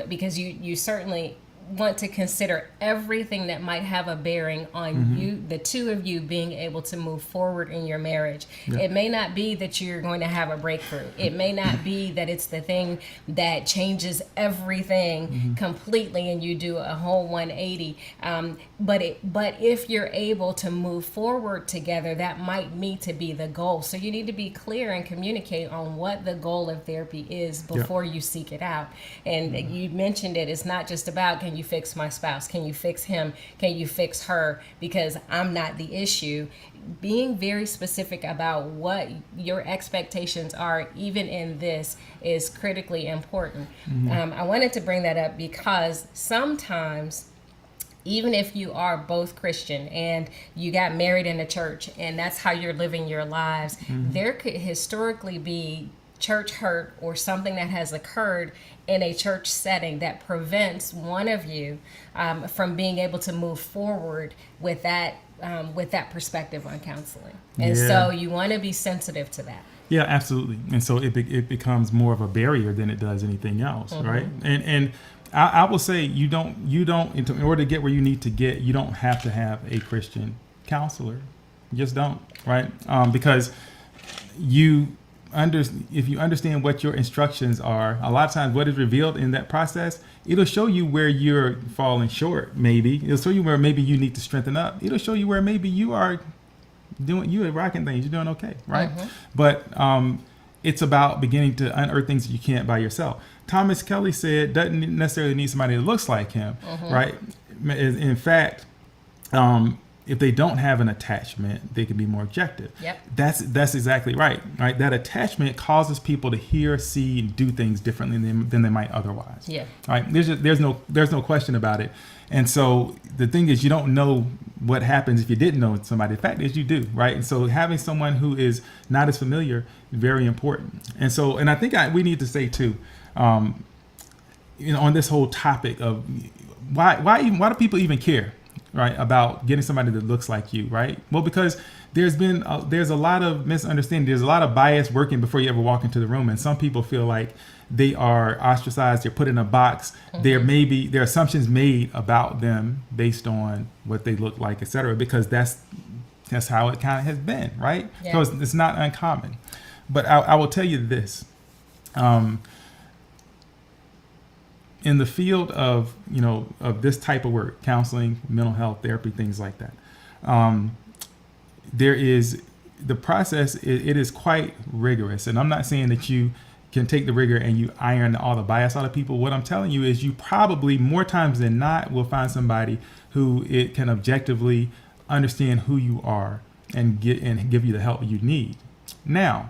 because you certainly want to consider everything that might have a bearing on you, the two of you being able to move forward in your marriage. It may not be that you're going to have a breakthrough. It may not be that it's the thing that changes everything completely and you do a whole 180. But if you're able to move forward together, that might need to be the goal. So you need to be clear and communicate on what the goal of therapy is before you seek it out. And you mentioned it's not just about, can you fix my spouse? Can you fix him? Can you fix her? Because I'm not the issue. Being very specific about what your expectations are, even in this, is critically important. I wanted to bring that up because sometimes, even if you are both Christian and you got married in a church and that's how you're living your lives, there could historically be church hurt or something that has occurred in a church setting that prevents one of you from being able to move forward with that perspective on counseling. And so you want to be sensitive to that. Yeah, absolutely. And so it becomes more of a barrier than it does anything else, right? And I will say you don't in order to get where you need to get, you don't have to have a Christian counselor. You just don't, right? Because if you understand what your instructions are, a lot of times what is revealed in that process, it'll show you where you're falling short. Maybe it'll show you where maybe you need to strengthen up. It'll show you where maybe you are rocking things, you're doing okay, right? But it's about beginning to unearth things that you can't by yourself. Thomas Kelly said, doesn't necessarily need somebody that looks like him, right? In fact, if they don't have an attachment, they can be more objective. Yep. That's exactly right. Right. That attachment causes people to hear, see, and do things differently than they might otherwise. Yeah. Right. There's no question about it. And so the thing is, you don't know what happens if you didn't know somebody. The fact is, you do. Right. And so having someone who is not as familiar is very important. And so, and I think we need to say too, on this whole topic of why do people even care? Right, about getting somebody that looks like you, right? Well, because there's a lot of misunderstanding. There's a lot of bias working before you ever walk into the room, and some people feel like they are ostracized. They're put in a box. There may be assumptions made about them based on what they look like, etc. Because that's how it kind of has been, right? Yeah. So it's not uncommon. But I will tell you this. In the field of this type of work, counseling, mental health, therapy, things like that, there is the process. It is quite rigorous, and I'm not saying that you can take the rigor and you iron all the bias out of people. What I'm telling you is you probably more times than not will find somebody who it can objectively understand who you are and give you the help you need. Now,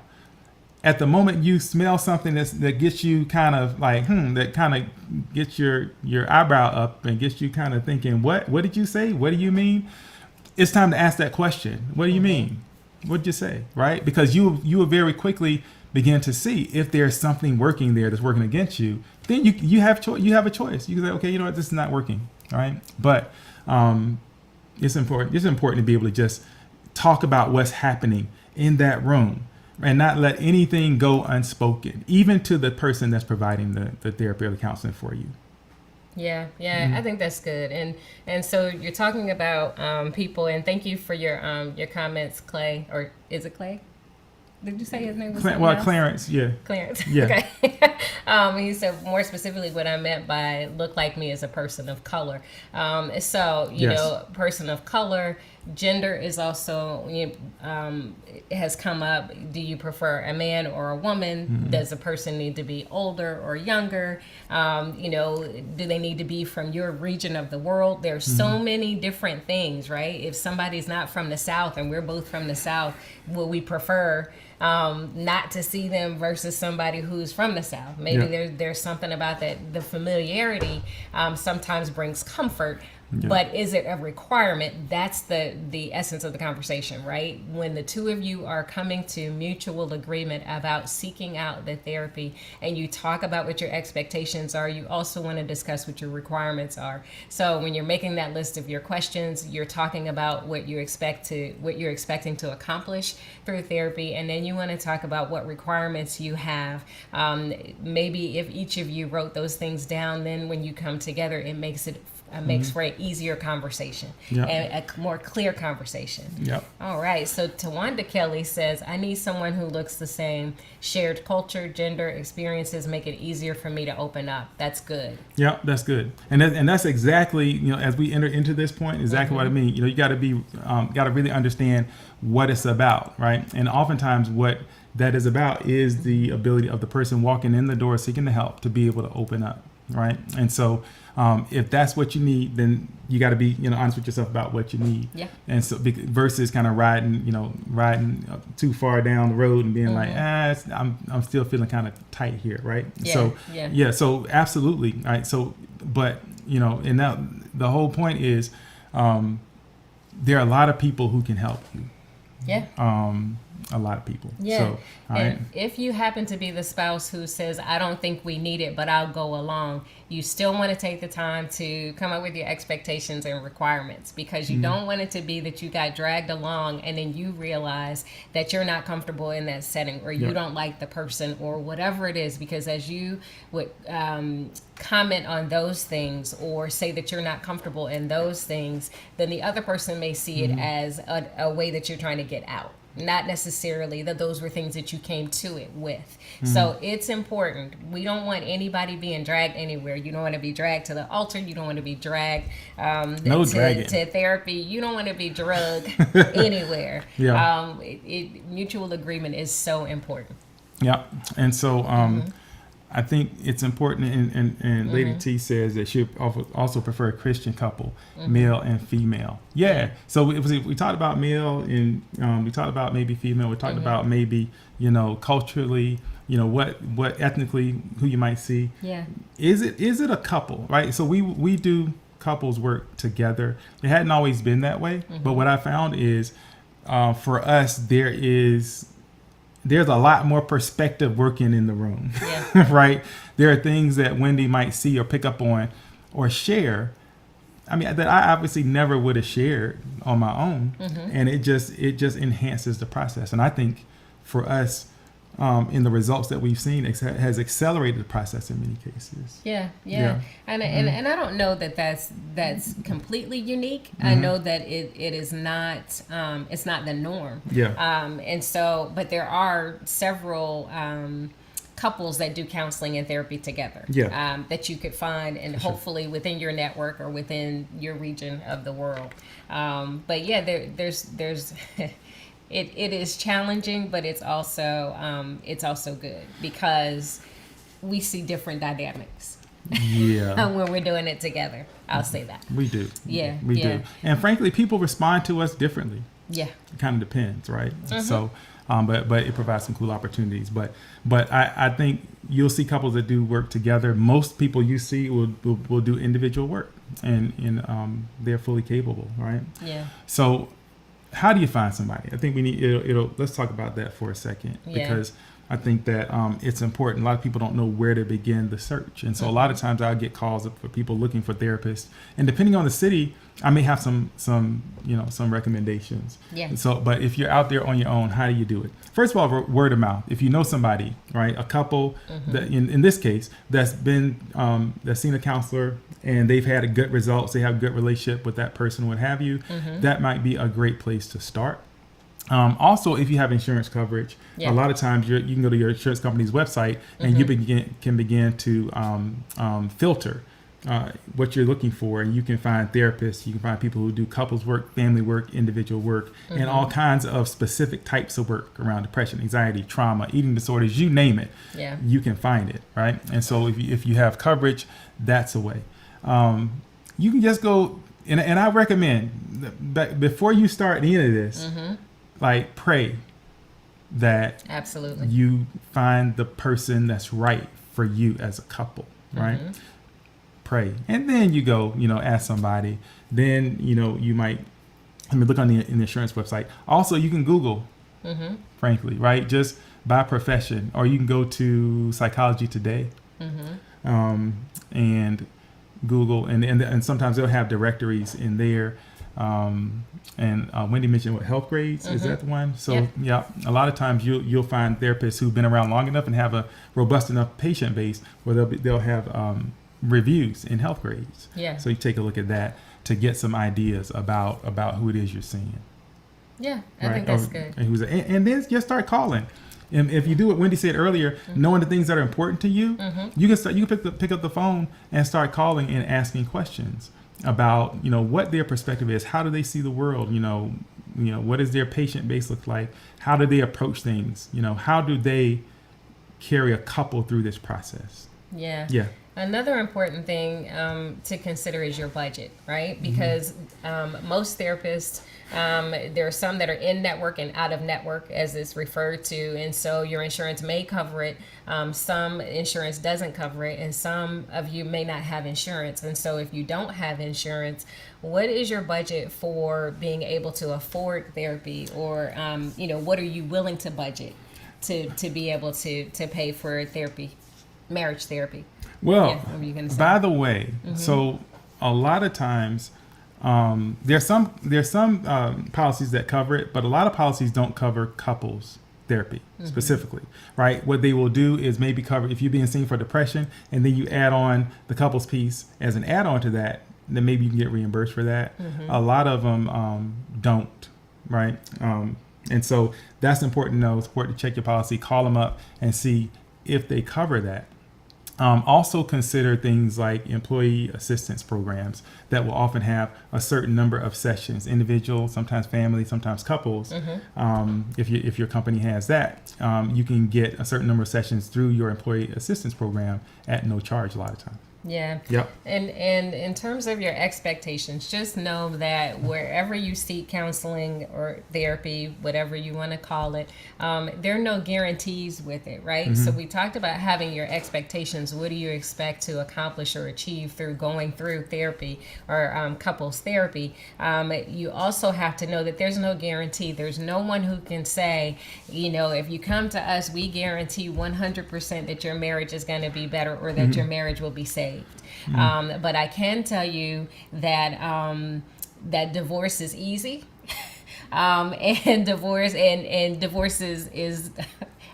at the moment you smell something that gets you kind of like, that kind of gets your eyebrow up and gets you kind of thinking, what did you say? What do you mean? It's time to ask that question. What do you mean? What did you say? Right? Because you will very quickly begin to see if there's something working there that's working against you. Then you have a choice. You can say, okay, you know what, this is not working. All right. But it's important to be able to just talk about what's happening in that room and not let anything go unspoken, even to the person that's providing the therapy or the counseling for you. Yeah, I think that's good. And so you're talking about people, and thank you for your comments, Clay, or is it Clay? Did you say his name was something else? Clarence, yeah. Clarence, yeah. Okay. He said more specifically what I meant by look like me as a person of color. So, person of color, gender is also, has come up. Do you prefer a man or a woman? Mm-hmm. Does a person need to be older or younger? Do they need to be from your region of the world? There's so many different things, right? If somebody's not from the South and we're both from the South, will we prefer not to see them versus somebody who's from the South? Maybe there's something about that. The familiarity sometimes brings comfort, but is it a requirement? That's the essence of the conversation, right? When the two of you are coming to mutual agreement about seeking out the therapy, and you talk about what your expectations are, you also want to discuss what your requirements are. So when you're making that list of your questions, you're talking about what you're expecting to accomplish through therapy, and then you want to talk about what requirements you have. Maybe if each of you wrote those things down, then when you come together, it makes for an easier conversation and a more clear conversation. Yep. All right. So Tawanda Kelly says, I need someone who looks the same. Shared culture, gender, experiences make it easier for me to open up. That's good. Yeah, that's good. And that's exactly, as we enter into this point, exactly what I mean. You got to really understand what it's about, right? And oftentimes what that is about is the ability of the person walking in the door seeking the help to be able to open up, right? And so if that's what you need, then you got to be honest with yourself about what you need. Yeah. And so versus kind of riding too far down the road and being like, I'm still feeling kind of tight here, right? Yeah. So absolutely, right? So, but and now the whole point is, there are a lot of people who can help you. Yeah. A lot of people. Yeah. So, and if you happen to be the spouse who says, I don't think we need it, but I'll go along, you still want to take the time to come up with your expectations and requirements, because you don't want it to be that you got dragged along and then you realize that you're not comfortable in that setting, or you don't like the person, or whatever it is. Because as you would comment on those things or say that you're not comfortable in those things, then the other person may see it as a way that you're trying to get out. Not necessarily that those were things that you came to it with. So it's important. We don't want anybody being dragged anywhere. You don't want to be dragged to the altar. You don't want to be dragged to therapy. You don't want to be drugged anywhere. Mutual agreement is so important. Yeah. And so I think it's important, and Lady T says that she also prefer a Christian couple, male and female. Yeah. So we talked about male, and we talked about maybe female. We talked about maybe, culturally, what ethnically, who you might see. Yeah. Is it a couple, right? So we do couples work together. It hadn't always been that way, but what I found is for us there's a lot more perspective working in the room. Yeah. Right? There are things that Wendy might see or pick up on or share, that I obviously never would have shared on my own. And it just enhances the process. And I think for us, in the results that we've seen, has accelerated the process in many cases. Yeah. And I don't know that that's completely unique. I know that it is not it's not the norm. Yeah. And so, but there are several couples that do counseling and therapy together. Yeah. That you could find, and hopefully within your network or within your region of the world. But yeah, there's It is challenging, but it's also good because we see different dynamics. Yeah. When we're doing it together. I'll say that. We do. Yeah. We do. And frankly, people respond to us differently. Yeah. It kind of depends, right? So, but it provides some cool opportunities. But I think you'll see couples that do work together. Most people you see will do individual work, and they're fully capable, right? Yeah. So, how do you find somebody? I think we need let's talk about that for a second, because I think that it's important. A lot of people don't know where to begin the search, and so a lot of times I'll get calls for people looking for therapists, and depending on the city, I may have some recommendations. Yeah. And so, but if you're out there on your own, how do you do it? First of all, word of mouth. If you know somebody, right, a couple that in this case that's seen a counselor and they've had a good results, they have a good relationship with that person, what have you, that might be a great place to start. Also, if you have insurance coverage, a lot of times you can go to your insurance company's website and you can begin to filter what you're looking for, and you can find therapists, you can find people who do couples work, family work, individual work, and all kinds of specific types of work around depression, anxiety, trauma, eating disorders, you name it. Yeah. You can find it, right? And so if you have coverage, that's a way. You can just go, and I recommend that before you start any of this, like, pray that Absolutely. you find the person that's right for you as a couple, right? Pray. And then you go, ask somebody. Then, you might, look on the insurance website. Also, you can Google, frankly, right? Just by profession. Or you can go to Psychology Today and Google. And sometimes they'll have directories in there. And Wendy mentioned health grades, is that the one? So yeah, a lot of times you'll find therapists who've been around long enough and have a robust enough patient base where they'll have reviews in health grades. Yeah. So you take a look at that to get some ideas about who it is you're seeing. Yeah, I think that's good. And then just start calling. And if you do what Wendy said earlier, knowing the things that are important to you, you can pick up the phone and start calling and asking questions about what their perspective is. How do they see the world? What does their patient base look like? How do they approach things? How do they carry a couple through this process? Yeah. Another important thing to consider is your budget, right? Because most therapists, there are some that are in network and out of network, as it's referred to, and so your insurance may cover it. Some insurance doesn't cover it, and some of you may not have insurance. And so if you don't have insurance, what is your budget for being able to afford therapy, or what are you willing to budget to be able to pay for therapy, marriage therapy? Well, what were you gonna say? by the way, so a lot of times there's some policies that cover it, but a lot of policies don't cover couples therapy specifically, right? What they will do is maybe cover if you're being seen for depression, and then you add on the couples piece as an add-on to that, then maybe you can get reimbursed for that. A lot of them don't, right? And so that's important to know. It's important to check your policy, call them up, and see if they cover that. Also consider things like employee assistance programs that will often have a certain number of sessions, individual, sometimes family, sometimes couples. If your company has that, you can get a certain number of sessions through your employee assistance program at no charge a lot of times. Yeah. Yep. And in terms of your expectations, just know that wherever you seek counseling or therapy, whatever you want to call it, there are no guarantees with it, right? So we talked about having your expectations. What do you expect to accomplish or achieve through going through therapy or couples therapy? You also have to know that there's no guarantee. There's no one who can say, if you come to us, we guarantee 100% that your marriage is going to be better or that your marriage will be saved. But I can tell you that that divorce is easy, and divorce is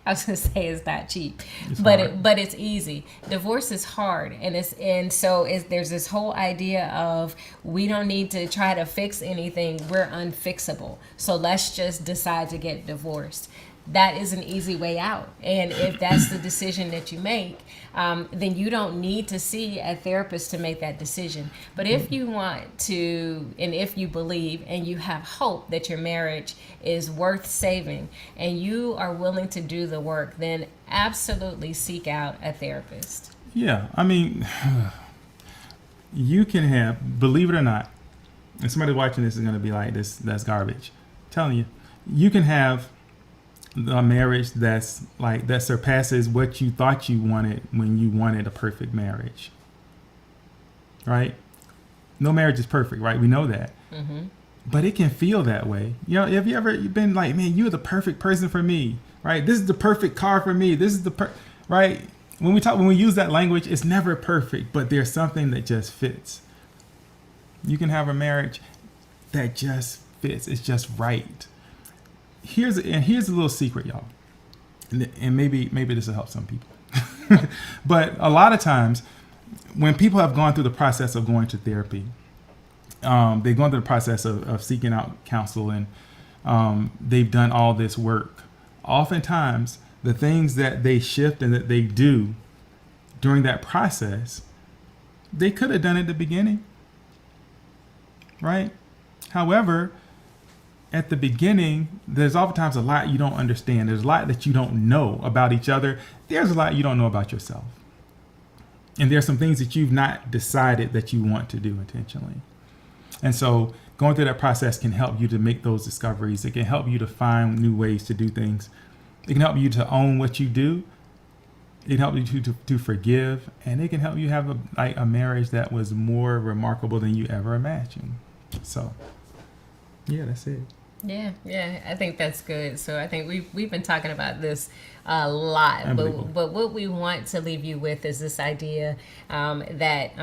I was gonna say it's not cheap, but it's easy. Divorce is hard, and so there's this whole idea of we don't need to try to fix anything. We're unfixable, so let's just decide to get divorced. That is an easy way out. And if that's the decision that you make, then you don't need to see a therapist to make that decision. But if you want to, and if you believe and you have hope that your marriage is worth saving and you are willing to do the work, then absolutely seek out a therapist. Yeah. I mean, you can have, believe it or not, and somebody watching this is going to be like, that's garbage. I'm telling you, you can have a marriage that surpasses what you thought you wanted when you wanted a perfect marriage, right? No marriage is perfect, right? We know that. But it can feel that way. Have you ever been like, man, you're the perfect person for me, right? This is the perfect car for me. This is right? When we use that language, it's never perfect, but there's something that just fits. You can have a marriage that just fits. It's just right. Here's a little secret, y'all, and maybe this will help some people. But a lot of times, when people have gone through the process of going to therapy, they've gone through the process of seeking out counsel, and they've done all this work. Oftentimes, the things that they shift and that they do during that process, they could have done at the beginning, right? However, at the beginning, there's oftentimes a lot you don't understand. There's a lot that you don't know about each other. There's a lot you don't know about yourself. And there's some things that you've not decided that you want to do intentionally. And so going through that process can help you to make those discoveries. It can help you to find new ways to do things. It can help you to own what you do. It can help you to forgive. And it can help you have a marriage that was more remarkable than you ever imagined. So, yeah, that's it. Yeah, I think that's good. So I think we've been talking about this a lot, but what we want to leave you with is this idea that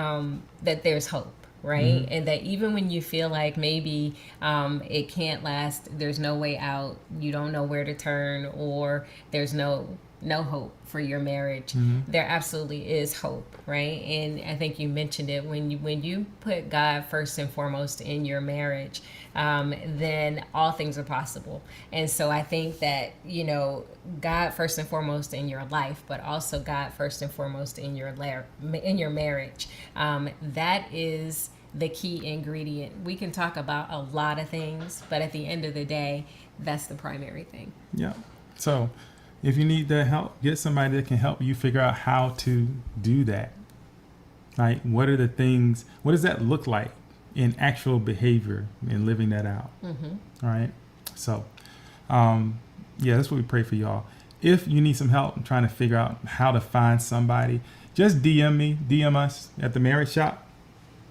there's hope, right? And that even when you feel like maybe it can't last, there's no way out, you don't know where to turn, or there's no hope for your marriage, there absolutely is hope, right? And I think you mentioned it, when you put God first and foremost in your marriage, then all things are possible. And so I think that, God first and foremost in your life, but also God first and foremost in your marriage, that is the key ingredient. We can talk about a lot of things, but at the end of the day, that's the primary thing. Yeah. So if you need that help, get somebody that can help you figure out how to do that. Like, what are the things, what does that look like in actual behavior and living that out? All right. So, that's what we pray for y'all. If you need some help trying to figure out how to find somebody, just DM us at the Marriage Shop,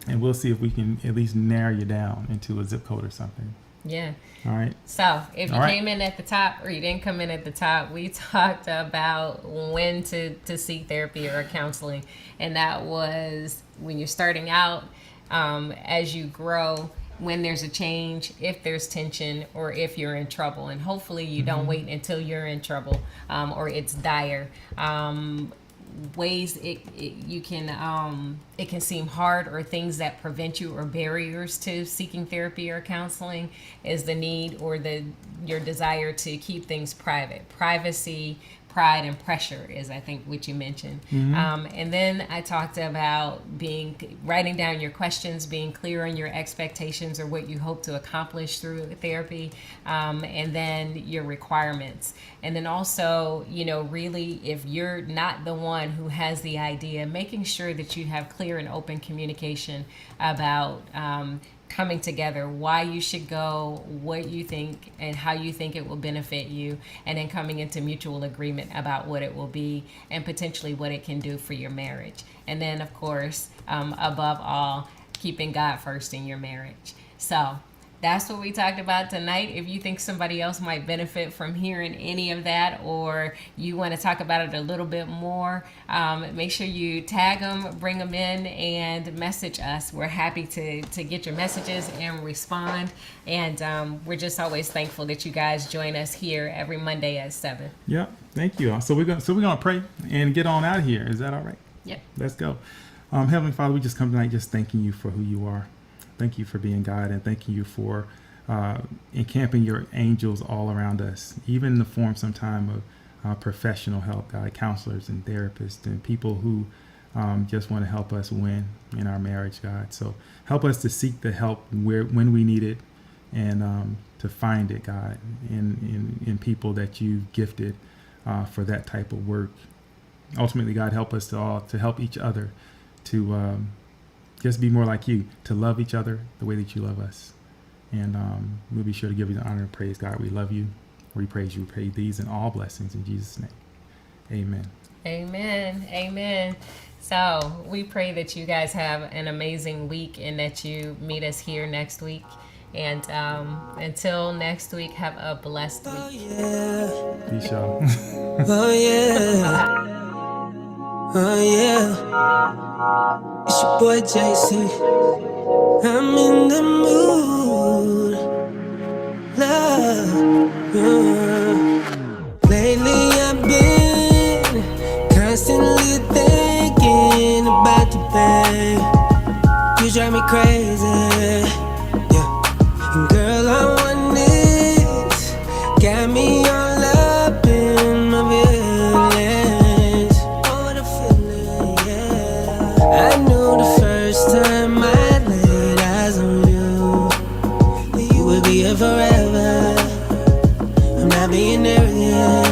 and we'll see if we can at least narrow you down into a zip code or something. Yeah. All right. So if you came in at the top or you didn't come in at the top, we talked about when to seek therapy or counseling. And that was when you're starting out, as you grow, when there's a change, if there's tension, or if you're in trouble. And hopefully you don't wait until you're in trouble, or it's dire. Ways it can seem hard, or things that prevent you, or barriers to seeking therapy or counseling, is the need or your desire to keep things private. Privacy pride and pressure is, I think, what you mentioned. And then I talked about writing down your questions, being clear on your expectations or what you hope to accomplish through therapy, and then your requirements. And then also, really, if you're not the one who has the idea, making sure that you have clear and open communication about coming together, why you should go, what you think, and how you think it will benefit you, and then coming into mutual agreement about what it will be and potentially what it can do for your marriage. And then, of course, above all, keeping God first in your marriage. So that's what we talked about tonight. If you think somebody else might benefit from hearing any of that, or you want to talk about it a little bit more, make sure you tag them, bring them in, and message us. We're happy to get your messages and respond. And we're just always thankful that you guys join us here every Monday at 7. Yeah, thank you. So we're gonna pray and get on out of here. Is that all right? Yep. Let's go. Heavenly Father, we just come tonight just thanking you for who you are. Thank you for being God, and thanking you for encamping your angels all around us, even in the form sometime of professional help, God, counselors and therapists and people who just want to help us win in our marriage, God. So help us to seek the help when we need it, and to find it, God, in people that you've gifted for that type of work. Ultimately, God, help us to help each other to just be more like you, to love each other the way that you love us. And we'll be sure to give you the honor and praise, God. We love you. We praise you. We pray these and all blessings in Jesus' name. Amen. Amen. Amen. So we pray that you guys have an amazing week and that you meet us here next week. And until next week, have a blessed week. Oh, yeah. Peace, y'all. Oh, yeah. Oh, yeah. It's your boy JC. I'm in the mood. Love. Lately I've been constantly thinking about you, babe. You drive me crazy. Yeah. And girl, I want this. Got me all up in my feelings. Oh, what a feeling, yeah. I knew the first time I laid eyes on you that you would be here forever. I'm not being arrogant,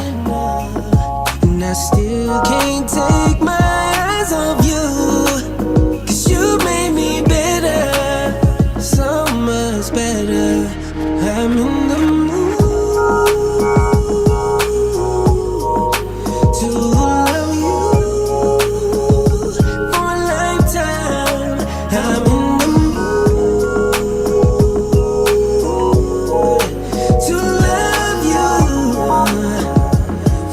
and I still can't take my eyes off you. 'Cause you made me better, so much better. I'm in the mood to love you for a lifetime. I'm in the mood to love you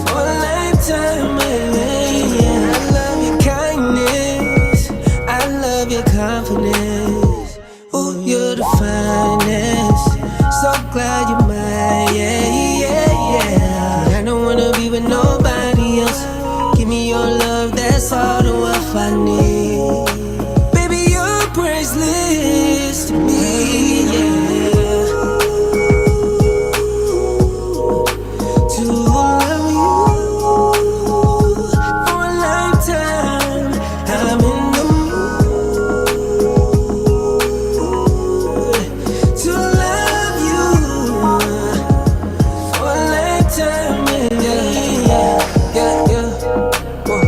for a lifetime. Yeah. I love your kindness, I love your confidence. Oh, you're the finest. So glad you're mine, yeah, yeah, yeah. I don't wanna be with nobody else. Give me your love, that's all the wealth I need. Baby, you're priceless to me, yeah. To love you for a lifetime. I'm in the mood to love you for a lifetime. Yeah. Whoa.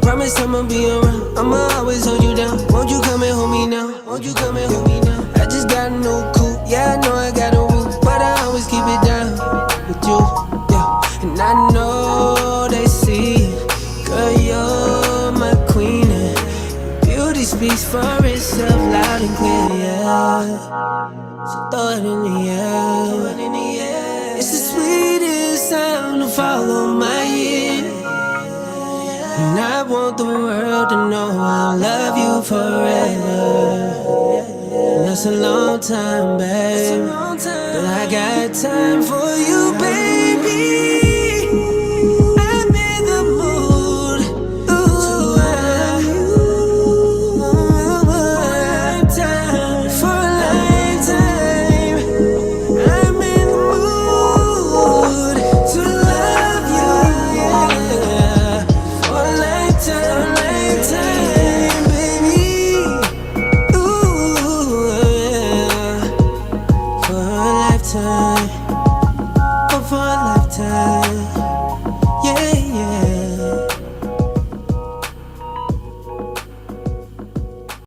Promise I'ma be around. I'ma always hold you down. Won't you come and hold me now? Won't you come and hold me now? I just got a new coupe. Yeah, I know I got a roof, but I always keep it down with you. Yeah, and I know they see. Girl, you're my queen, and beauty speaks for itself loud and clear. Yeah. So throw it in the air. It's the sweetest sound to follow my ear. And I want the world to know I love you forever. And that's a long time, babe. But I got time for you, baby. I'm in the mood to love you for a lifetime, for a lifetime. I'm in the mood to love you, yeah. but for a lifetime.